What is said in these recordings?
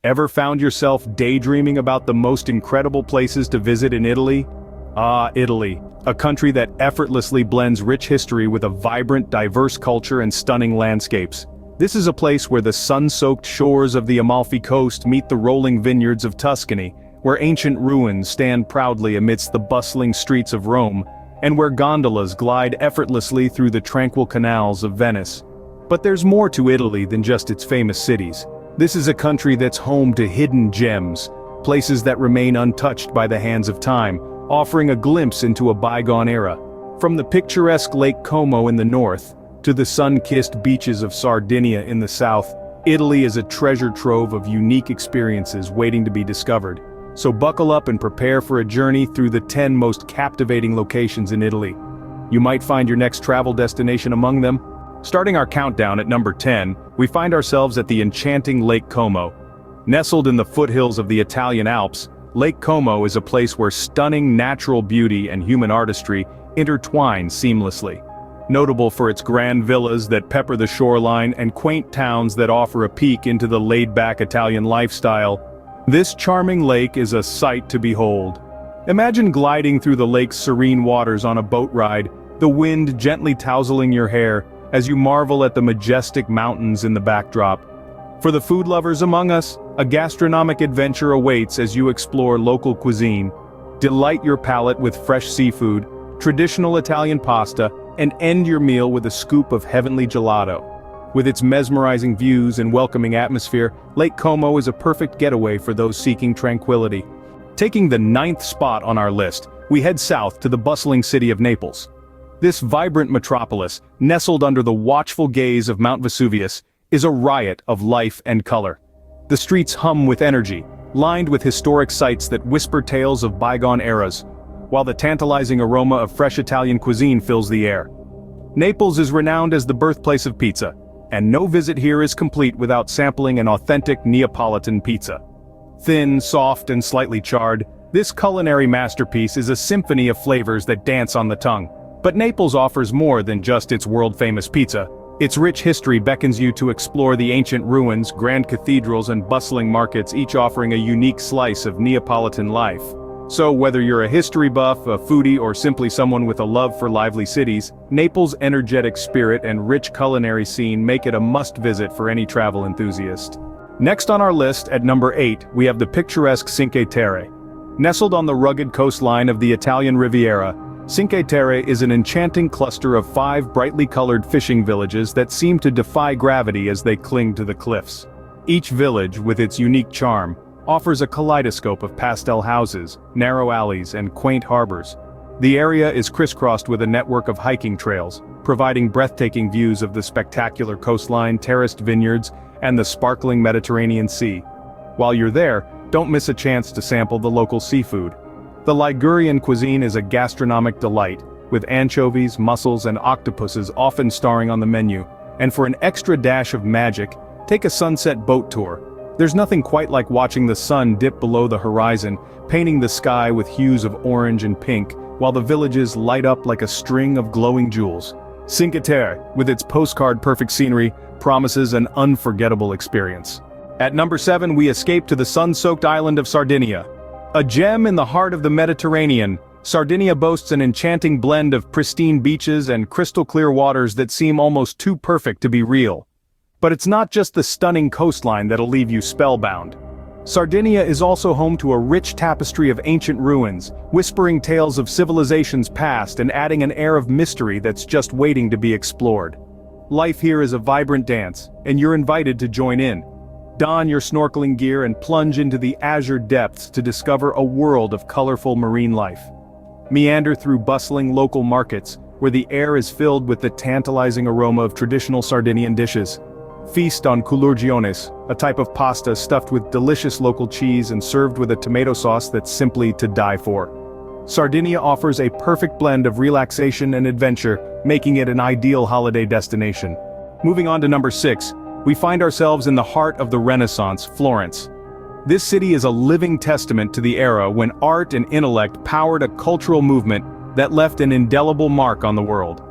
Ever found yourself daydreaming about the most incredible places to visit in Italy? Ah, Italy, a country that effortlessly blends rich history with a vibrant, diverse culture and stunning landscapes. This is a place where the sun-soaked shores of the Amalfi Coast meet the rolling vineyards of Tuscany, where ancient ruins stand proudly amidst the bustling streets of Rome, and where gondolas glide effortlessly through the tranquil canals of Venice. But there's more to Italy than just its famous cities. This is a country that's home to hidden gems, places that remain untouched by the hands of time, offering a glimpse into a bygone era. From the picturesque Lake Como in the north, to the sun-kissed beaches of Sardinia in the south, Italy is a treasure trove of unique experiences waiting to be discovered. So buckle up and prepare for a journey through the 10 most captivating locations in Italy. You might find your next travel destination among them. Starting our countdown at number 10, we find ourselves at the enchanting Lake Como. Nestled in the foothills of the Italian Alps, Lake Como is a place where stunning natural beauty and human artistry intertwine seamlessly. Notable for its grand villas that pepper the shoreline and quaint towns that offer a peek into the laid-back Italian lifestyle, this charming lake is a sight to behold. Imagine gliding through the lake's serene waters on a boat ride, the wind gently tousling your hair, as you marvel at the majestic mountains in the backdrop. For the food lovers among us, a gastronomic adventure awaits as you explore local cuisine. Delight your palate with fresh seafood, traditional Italian pasta, and end your meal with a scoop of heavenly gelato. With its mesmerizing views and welcoming atmosphere, Lake Como is a perfect getaway for those seeking tranquility. Taking the 9th spot on our list, we head south to the bustling city of Naples. This vibrant metropolis, nestled under the watchful gaze of Mount Vesuvius, is a riot of life and color. The streets hum with energy, lined with historic sites that whisper tales of bygone eras, while the tantalizing aroma of fresh Italian cuisine fills the air. Naples is renowned as the birthplace of pizza, and no visit here is complete without sampling an authentic Neapolitan pizza. Thin, soft, and slightly charred, this culinary masterpiece is a symphony of flavors that dance on the tongue. But Naples offers more than just its world-famous pizza. Its rich history beckons you to explore the ancient ruins, grand cathedrals, and bustling markets, each offering a unique slice of Neapolitan life. So whether you're a history buff, a foodie, or simply someone with a love for lively cities, Naples' energetic spirit and rich culinary scene make it a must-visit for any travel enthusiast. Next on our list, at number 8, we have the picturesque Cinque Terre. Nestled on the rugged coastline of the Italian Riviera, Cinque Terre is an enchanting cluster of 5 brightly colored fishing villages that seem to defy gravity as they cling to the cliffs. Each village, with its unique charm, offers a kaleidoscope of pastel houses, narrow alleys, and quaint harbors. The area is crisscrossed with a network of hiking trails, providing breathtaking views of the spectacular coastline, terraced vineyards, and the sparkling Mediterranean Sea. While you're there, don't miss a chance to sample the local seafood. The Ligurian cuisine is a gastronomic delight, with anchovies, mussels, and octopuses often starring on the menu. And for an extra dash of magic, take a sunset boat tour. There's nothing quite like watching the sun dip below the horizon, painting the sky with hues of orange and pink, while the villages light up like a string of glowing jewels. Cinque Terre, with its postcard-perfect scenery, promises an unforgettable experience. At number 7, we escape to the sun-soaked island of Sardinia. A gem in the heart of the Mediterranean, Sardinia boasts an enchanting blend of pristine beaches and crystal-clear waters that seem almost too perfect to be real. But it's not just the stunning coastline that'll leave you spellbound. Sardinia is also home to a rich tapestry of ancient ruins, whispering tales of civilizations past and adding an air of mystery that's just waiting to be explored. Life here is a vibrant dance, and you're invited to join in. Don your snorkeling gear and plunge into the azure depths to discover a world of colorful marine life. Meander through bustling local markets, where the air is filled with the tantalizing aroma of traditional Sardinian dishes. Feast on culurgiones, a type of pasta stuffed with delicious local cheese and served with a tomato sauce that's simply to die for. Sardinia offers a perfect blend of relaxation and adventure, making it an ideal holiday destination. Moving on to number 6, we find ourselves in the heart of the Renaissance, Florence. This city is a living testament to the era when art and intellect powered a cultural movement that left an indelible mark on the world.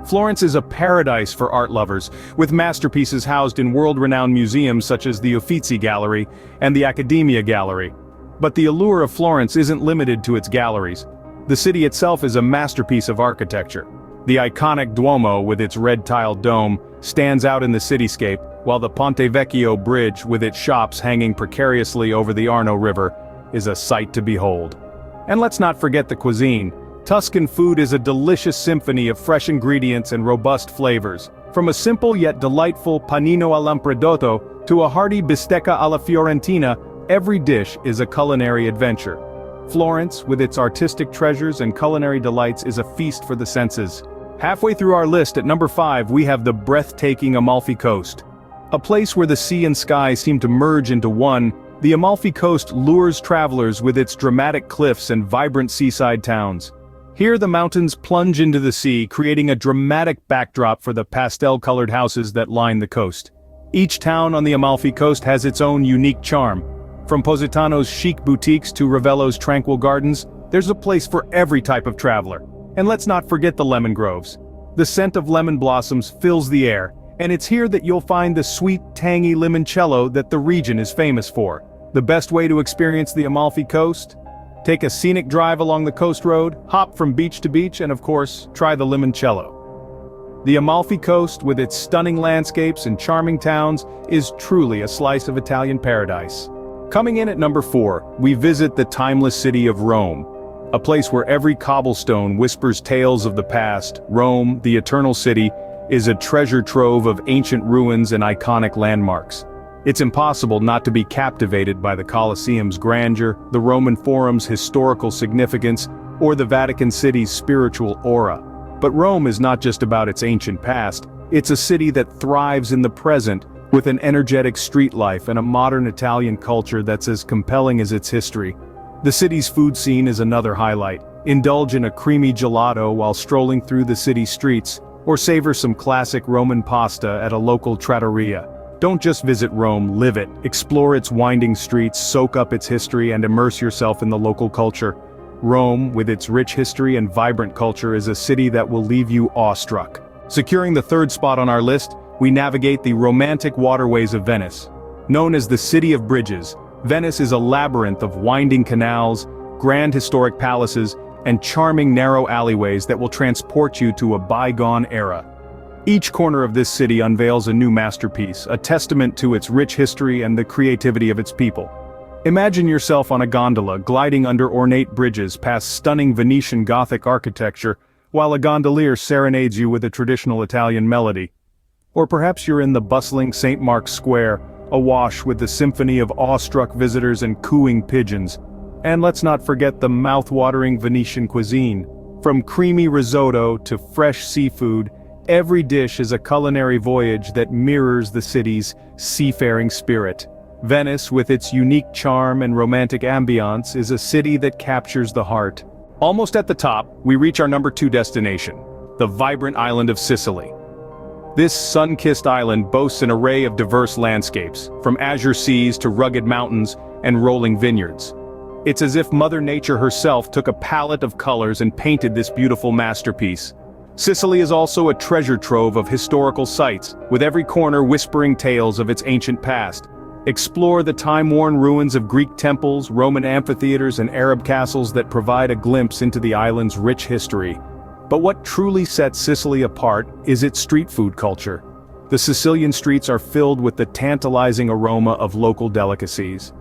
Florence is a paradise for art lovers, with masterpieces housed in world-renowned museums such as the Uffizi Gallery and the Accademia Gallery. But the allure of Florence isn't limited to its galleries. The city itself is a masterpiece of architecture. The iconic Duomo with its red-tiled dome stands out in the cityscape, while the Ponte Vecchio Bridge with its shops hanging precariously over the Arno River is a sight to behold. And let's not forget the cuisine. Tuscan food is a delicious symphony of fresh ingredients and robust flavors. From a simple yet delightful panino all'ampredotto to a hearty bistecca alla fiorentina, every dish is a culinary adventure. Florence, with its artistic treasures and culinary delights, is a feast for the senses. Halfway through our list at number 5 we have the breathtaking Amalfi Coast. A place where the sea and sky seem to merge into one, the Amalfi Coast lures travelers with its dramatic cliffs and vibrant seaside towns. Here the mountains plunge into the sea, creating a dramatic backdrop for the pastel-colored houses that line the coast. Each town on the Amalfi Coast has its own unique charm. From Positano's chic boutiques to Ravello's tranquil gardens, there's a place for every type of traveler. And let's not forget the lemon groves. The scent of lemon blossoms fills the air, and it's here that you'll find the sweet, tangy limoncello that the region is famous for. The best way to experience the Amalfi Coast? Take a scenic drive along the coast road, hop from beach to beach, and of course, try the limoncello. The Amalfi Coast, with its stunning landscapes and charming towns, is truly a slice of Italian paradise. Coming in at number 4, we visit the timeless city of Rome. A place where every cobblestone whispers tales of the past. Rome, the eternal city, is a treasure trove of ancient ruins and iconic landmarks. It's impossible not to be captivated by the Colosseum's grandeur, the Roman Forum's historical significance, or the Vatican City's spiritual aura. But Rome is not just about its ancient past, it's a city that thrives in the present, with an energetic street life and a modern Italian culture that's as compelling as its history. The city's food scene is another highlight. Indulge in a creamy gelato while strolling through the city streets, or savor some classic Roman pasta at a local trattoria. Don't just visit Rome, live it. Explore its winding streets, soak up its history, and immerse yourself in the local culture. Rome, with its rich history and vibrant culture, is a city that will leave you awestruck. Securing the 3rd spot on our list, we navigate the romantic waterways of Venice. Known as the City of Bridges, Venice is a labyrinth of winding canals, grand historic palaces, and charming narrow alleyways that will transport you to a bygone era. Each corner of this city unveils a new masterpiece, a testament to its rich history and the creativity of its people. Imagine yourself on a gondola gliding under ornate bridges past stunning Venetian Gothic architecture, while a gondolier serenades you with a traditional Italian melody. Or perhaps you're in the bustling St. Mark's Square, awash with the symphony of awestruck visitors and cooing pigeons. And let's not forget the mouth-watering Venetian cuisine. From creamy risotto to fresh seafood, every dish is a culinary voyage that mirrors the city's seafaring spirit. Venice, with its unique charm and romantic ambiance, is a city that captures the heart. Almost at the top, we reach our number 2 destination, the vibrant island of Sicily. This sun-kissed island boasts an array of diverse landscapes, from azure seas to rugged mountains and rolling vineyards. It's as if Mother Nature herself took a palette of colors and painted this beautiful masterpiece. Sicily is also a treasure trove of historical sites, with every corner whispering tales of its ancient past. Explore the time-worn ruins of Greek temples, Roman amphitheaters, and Arab castles that provide a glimpse into the island's rich history. But what truly sets Sicily apart is its street food culture. The Sicilian streets are filled with the tantalizing aroma of local delicacies.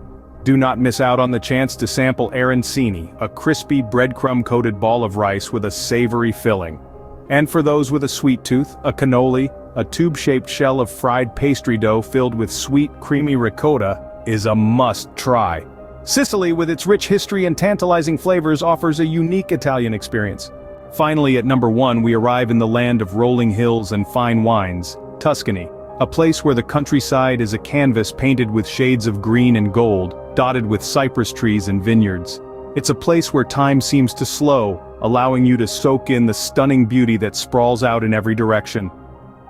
Do not miss out on the chance to sample arancini, a crispy breadcrumb-coated ball of rice with a savory filling. And for those with a sweet tooth, a cannoli, a tube-shaped shell of fried pastry dough filled with sweet, creamy ricotta, is a must-try. Sicily, with its rich history and tantalizing flavors, offers a unique Italian experience. Finally, at number 1, we arrive in the land of rolling hills and fine wines, Tuscany, a place where the countryside is a canvas painted with shades of green and gold, dotted with cypress trees and vineyards. It's a place where time seems to slow, allowing you to soak in the stunning beauty that sprawls out in every direction.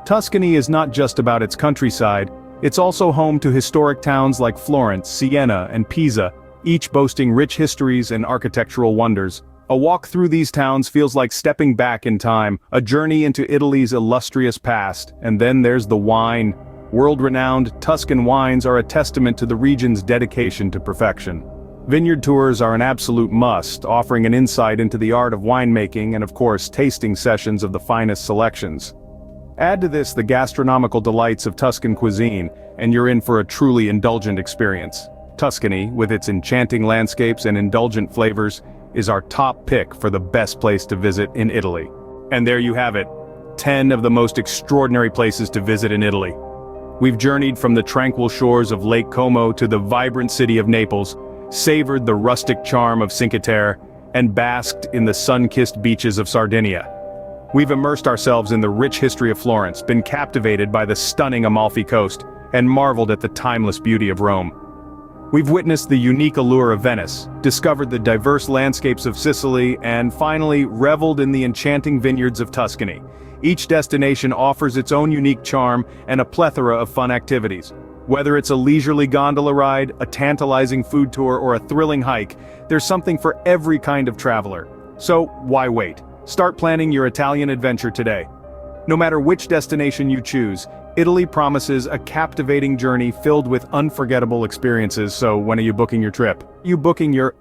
Tuscany is not just about its countryside, it's also home to historic towns like Florence, Siena, and Pisa, each boasting rich histories and architectural wonders. A walk through these towns feels like stepping back in time, a journey into Italy's illustrious past, and then there's the wine. World-renowned Tuscan wines are a testament to the region's dedication to perfection. Vineyard tours are an absolute must, offering an insight into the art of winemaking and of course tasting sessions of the finest selections. Add to this the gastronomical delights of Tuscan cuisine, and you're in for a truly indulgent experience. Tuscany, with its enchanting landscapes and indulgent flavors, is our top pick for the best place to visit in Italy. And there you have it, 10 of the most extraordinary places to visit in Italy. We've journeyed from the tranquil shores of Lake Como to the vibrant city of Naples, savored the rustic charm of Cinque Terre, and basked in the sun-kissed beaches of Sardinia. We've immersed ourselves in the rich history of Florence, been captivated by the stunning Amalfi Coast, and marveled at the timeless beauty of Rome. We've witnessed the unique allure of Venice, discovered the diverse landscapes of Sicily, and finally reveled in the enchanting vineyards of Tuscany. Each destination offers its own unique charm and a plethora of fun activities. Whether it's a leisurely gondola ride, a tantalizing food tour, or a thrilling hike, there's something for every kind of traveler. So, why wait? Start planning your Italian adventure today. No matter which destination you choose, Italy promises a captivating journey filled with unforgettable experiences. So when are you booking your trip? Are you booking your